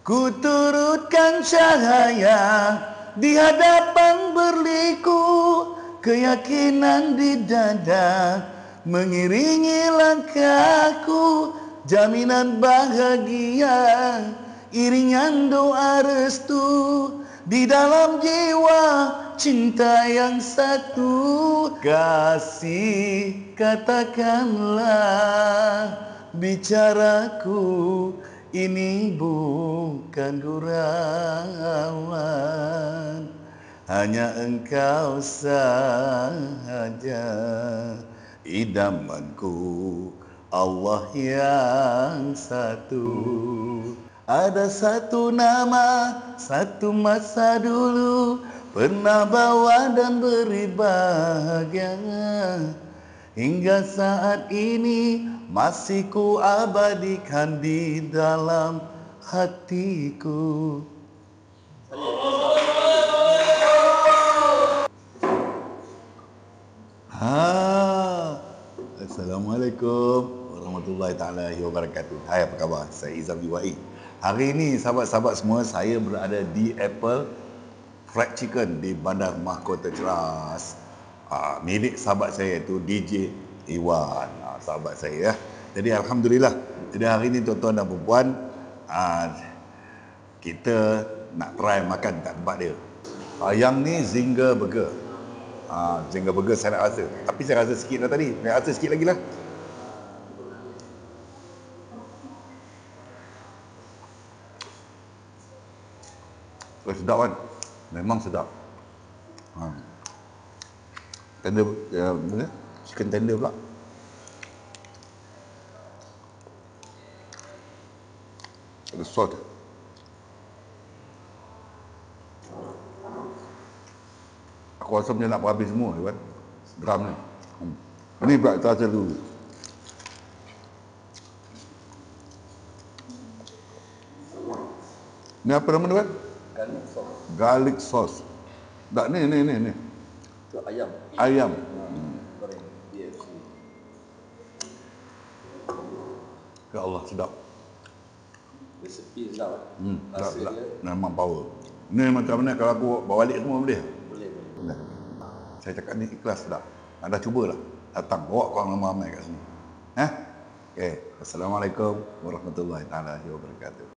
Ku turutkan cahaya di hadapan berliku, keyakinan di dada mengiringi langkahku, jaminan bahagia, iringan doa restu di dalam jiwa cinta yang satu. Kasih, katakanlah bicaraku, ini bukan gurauan, hanya engkau sahaja idamanku, Allah yang satu. Ada satu nama, satu masa dulu pernah bawa dan beri bahagia, hingga saat ini masih ku abadikan di dalam hatiku. Assalamualaikum warahmatullahi taala wabarakatuh. Hai, apa khabar? Saya Izam Biwai. Hari ini sahabat-sahabat semua, saya berada di Apple Fried Chicken di Bandar Mahkota Ceras, milik sahabat saya iaitu DJ Iwan, sahabat saya ya. Jadi alhamdulillah. Jadi hari ini tuan-tuan dan puan, kita nak try makan kat tempat dia. Yang ni Zinger Burger. Zinger Burger saya nak rasa. Tapi saya rasa sikit dah tadi. Nak rasa sikit lagi lah. Sedap kan? Memang sedap. Tender, chicken tender pula. Ada sos. Aku rasa macam nak habis semua kan. Drum ni. Ni pula kita rasa dulu. Ni apa nama dia kan? Garlic sauce. Garlic sauce. Tak, ni. Itu ayam. Ayam. Goreng BFC. Ya Allah, sedap. Resepi sedap. Sedap. Memang power. Ni macam mana kalau aku bawa balik semua boleh? Boleh. Saya cakap ni ikhlas sedap. Anda cubalah. Datang, bawa korang ramai-ramai kat sini. Okey. Assalamualaikum warahmatullahi taala wabarakatuh.